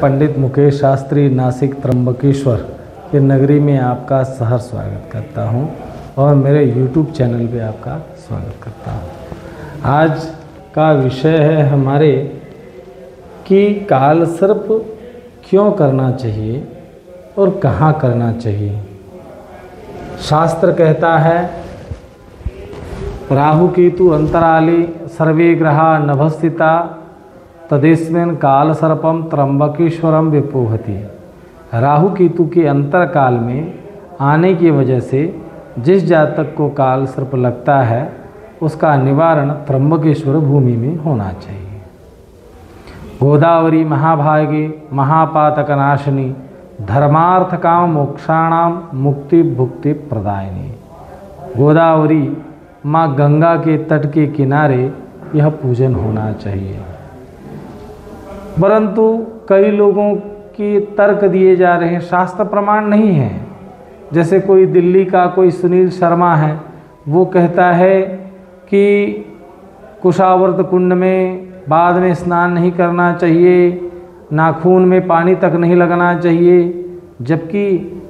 पंडित मुकेश शास्त्री नासिक त्र्यंबकेश्वर के नगरी में आपका सहर्ष स्वागत करता हूं और मेरे YouTube चैनल पे आपका स्वागत करता हूं। आज का विषय है हमारे कि काल सर्प क्यों करना चाहिए और कहाँ करना चाहिए। शास्त्र कहता है राहु केतु अंतराले सर्वे ग्रहा नभस्थिता तदेस्मिन् काल सर्पम त्र्यंबकेश्वरम विपोहति। राहु केतु के अंतर काल में आने की वजह से जिस जातक को काल सर्प लगता है उसका निवारण त्र्यंबकेश्वर भूमि में होना चाहिए। गोदावरी महाभागे महापातकनाशिनी धर्मार्थ काम मोक्षाणाम मुक्ति भुक्ति प्रदायिनी। गोदावरी माँ गंगा के तट के किनारे यह पूजन होना चाहिए। परंतु कई लोगों की तर्क दिए जा रहे हैं, शास्त्र प्रमाण नहीं है। जैसे कोई दिल्ली का कोई सुनील शर्मा है, वो कहता है कि कुशावर्त कुंड में बाद में स्नान नहीं करना चाहिए, नाखून में पानी तक नहीं लगना चाहिए, जबकि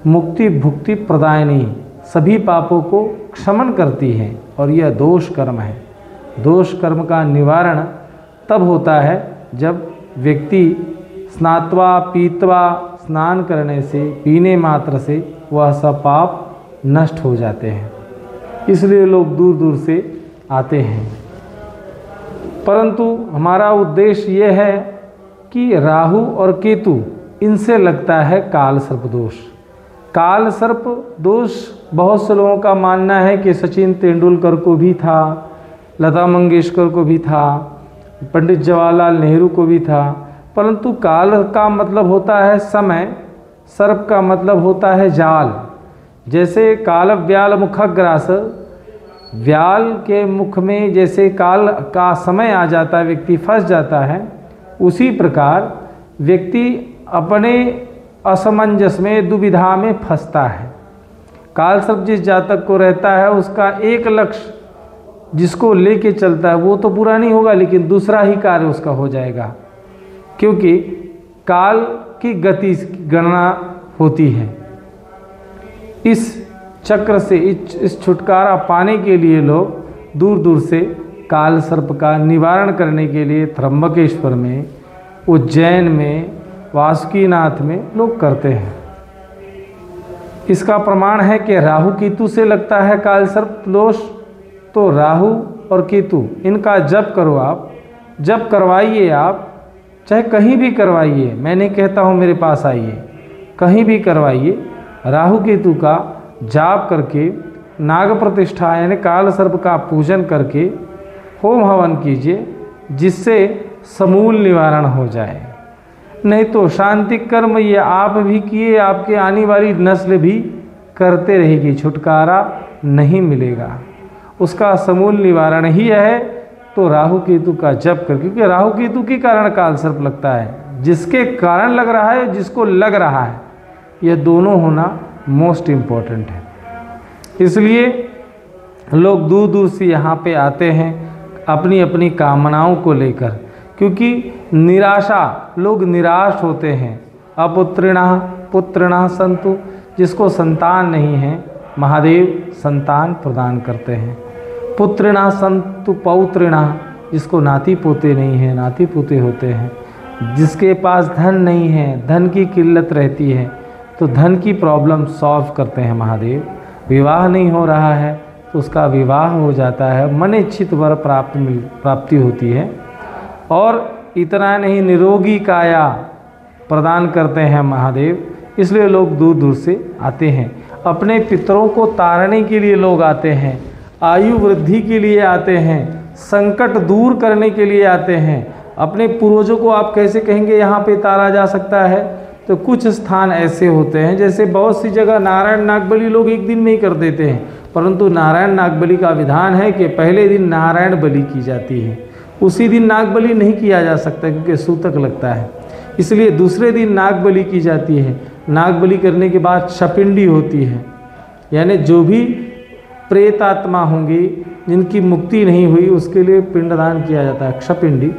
मुक्ति भुक्ति प्रदायिनी सभी पापों को क्षमन करती है और यह दोष कर्म है। दोष कर्म का निवारण तब होता है जब व्यक्ति स्नात्वा पीत्वा स्नान करने से पीने मात्र से वह सब पाप नष्ट हो जाते हैं। इसलिए लोग दूर दूर से आते हैं। परंतु हमारा उद्देश्य यह है कि राहु और केतु इनसे लगता है काल सर्प दोष। काल सर्प दोष बहुत से लोगों का मानना है कि सचिन तेंदुलकर को भी था, लता मंगेशकर को भी था, पंडित जवाहरलाल नेहरू को भी था। परंतु काल का मतलब होता है समय, सर्प का मतलब होता है जाल। जैसे काल व्याल मुखग्रास, व्याल के मुख में जैसे काल का समय आ जाता है, व्यक्ति फंस जाता है, उसी प्रकार व्यक्ति अपने असमंजस में दुविधा में फंसता है। काल सर्प जिस जातक को रहता है उसका एक लक्ष्य जिसको लेके चलता है वो तो पूरा नहीं होगा, लेकिन दूसरा ही कार्य उसका हो जाएगा, क्योंकि काल की गति गणना होती है। इस चक्र से इस छुटकारा पाने के लिए लोग दूर दूर से काल सर्प का निवारण करने के लिए त्र्यंबकेश्वर में, उज्जैन में, वासुकीनाथ में लोग करते हैं। इसका प्रमाण है कि राहु केतु से लगता है काल सर्प दोष, तो राहु और केतु इनका जप करो आप, जप करवाइए आप, चाहे कहीं भी करवाइए। मैं नहीं कहता हूँ मेरे पास आइए, कहीं भी करवाइए। राहु केतु का जाप करके नाग प्रतिष्ठा यानी काल सर्प का पूजन करके होम हवन कीजिए, जिससे समूल निवारण हो जाए। नहीं तो शांति कर्म ये आप भी किए, आपके आने वाली नस्ल भी करते रहेगी, छुटकारा नहीं मिलेगा। उसका समूल निवारण ही है तो राहु केतु का जप कर, क्योंकि राहु केतु के कारण काल सर्प लगता है। जिसके कारण लग रहा है, जिसको लग रहा है, यह दोनों होना मोस्ट इम्पॉर्टेंट है। इसलिए लोग दूर दूर से यहाँ पे आते हैं अपनी अपनी कामनाओं को लेकर, क्योंकि निराशा, लोग निराश होते हैं। अपुत्रिणः पुत्रिणः सन्तु, जिसको संतान नहीं है महादेव संतान प्रदान करते हैं। पुत्रिणः सन्तु पौत्रिणः, जिसको नाती पोते नहीं है नाती पोते होते हैं। जिसके पास धन नहीं है, धन की किल्लत रहती है, तो धन की प्रॉब्लम सॉल्व करते हैं महादेव। विवाह नहीं हो रहा है तो उसका विवाह हो जाता है, मन इच्छित वर प्राप्ति होती है। और इतना नहीं, निरोगी काया प्रदान करते हैं महादेव। इसलिए लोग दूर दूर से आते हैं। अपने पितरों को तारने के लिए लोग आते हैं, आयु वृद्धि के लिए आते हैं, संकट दूर करने के लिए आते हैं। अपने पूर्वजों को आप कैसे कहेंगे यहाँ पे तारा जा सकता है? तो कुछ स्थान ऐसे होते हैं, जैसे बहुत सी जगह नारायण नागबली लोग एक दिन में ही कर देते हैं, परंतु नारायण नागबली का विधान है कि पहले दिन नारायण बलि की जाती है, उसी दिन नागबली नहीं किया जा सकता क्योंकि सूतक लगता है। इसलिए दूसरे दिन नागबली की जाती है। नागबली करने के बाद शपिंडी होती है, यानी जो भी प्रेत आत्मा होंगी जिनकी मुक्ति नहीं हुई उसके लिए पिंडदान किया जाता है, क्षपिंडी।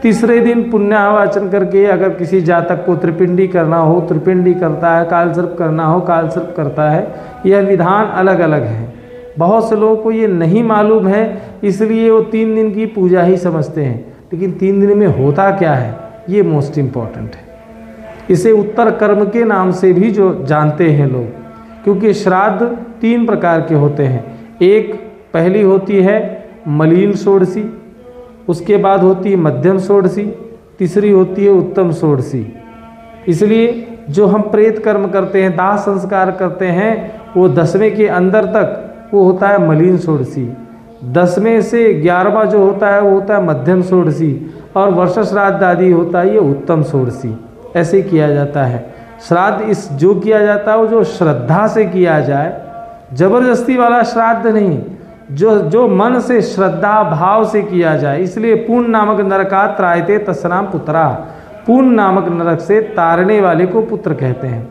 तीसरे दिन पुण्याहवाचन करके अगर किसी जातक को त्रिपिंडी करना हो त्रिपिंडी करता है, कालसर्प करना हो कालसर्प करता है। यह विधान अलग अलग है। बहुत से लोगों को ये नहीं मालूम है, इसलिए वो 3 दिन की पूजा ही समझते हैं, लेकिन 3 दिन में होता क्या है ये मोस्ट इम्पॉर्टेंट है। इसे उत्तर कर्म के नाम से भी जो जानते हैं लोग, क्योंकि श्राद्ध 3 प्रकार के होते हैं। एक पहली होती है मलिन षोडशी, उसके बाद होती है मध्यम षोडशी, तीसरी होती है उत्तम षोडशी। इसलिए जो हम प्रेत कर्म करते हैं, दाह संस्कार करते हैं, वो 10वें के अंदर तक वो होता है मलिन षोडशी। 10वें से 11वां जो होता है वो होता है मध्यम षोडशी, और वर्ष श्राद्ध आदि होता है ये उत्तम षोडशी। ऐसे किया जाता है श्राद्ध। इस जो किया जाता है वो जो श्रद्धा से किया जाए, जबरदस्ती वाला श्राद्ध नहीं, जो मन से श्रद्धा भाव से किया जाए। इसलिए पूर्ण नामक नरका त्रायते तस्नाम पुत्रा, पूर्ण नामक नरक से तारने वाले को पुत्र कहते हैं।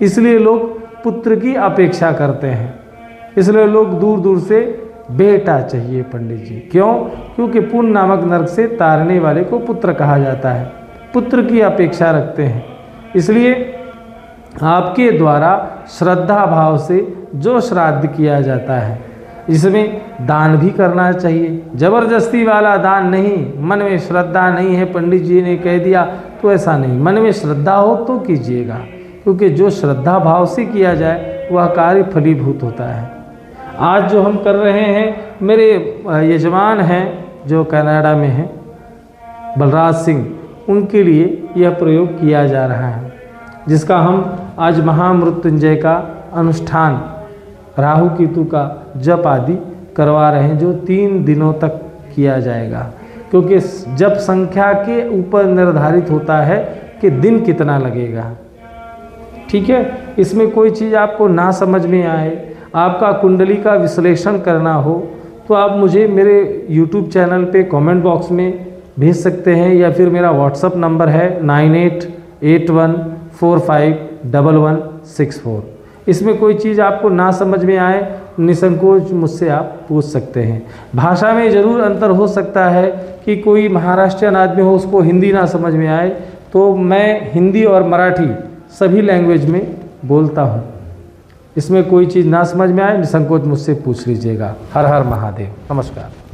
इसलिए लोग पुत्र की अपेक्षा करते हैं, इसलिए लोग दूर दूर से बेटा चाहिए पंडित जी। क्यों? क्योंकि पूर्ण नामक नरक से तारने वाले को पुत्र कहा जाता है, पुत्र की अपेक्षा रखते हैं। इसलिए आपके द्वारा श्रद्धा भाव से जो श्राद्ध किया जाता है, इसमें दान भी करना चाहिए। जबरदस्ती वाला दान नहीं, मन में श्रद्धा नहीं है, पंडित जी ने कह दिया तो ऐसा नहीं। मन में श्रद्धा हो तो कीजिएगा, क्योंकि जो श्रद्धा भाव से किया जाए वह कार्य फलीभूत होता है। आज जो हम कर रहे हैं, मेरे यजमान हैं जो कनाडा में हैं, बलराज सिंह, उनके लिए यह प्रयोग किया जा रहा है, जिसका हम आज महामृत्युंजय का अनुष्ठान, राहु केतु का जप आदि करवा रहे हैं, जो 3 दिनों तक किया जाएगा। क्योंकि जप संख्या के ऊपर निर्धारित होता है कि दिन कितना लगेगा। ठीक है, इसमें कोई चीज़ आपको ना समझ में आए, आपका कुंडली का विश्लेषण करना हो, तो आप मुझे मेरे YouTube चैनल पे कमेंट बॉक्स में भेज सकते हैं, या फिर मेरा व्हाट्सअप नंबर है 9881451164। इसमें कोई चीज़ आपको ना समझ में आए, निसंकोच मुझसे आप पूछ सकते हैं। भाषा में ज़रूर अंतर हो सकता है कि कोई महाराष्ट्रियन आदमी हो, उसको हिंदी ना समझ में आए, तो मैं हिंदी और मराठी सभी लैंग्वेज में बोलता हूँ। इसमें कोई चीज़ ना समझ में आए, निसंकोच मुझसे पूछ लीजिएगा। हर हर महादेव। नमस्कार।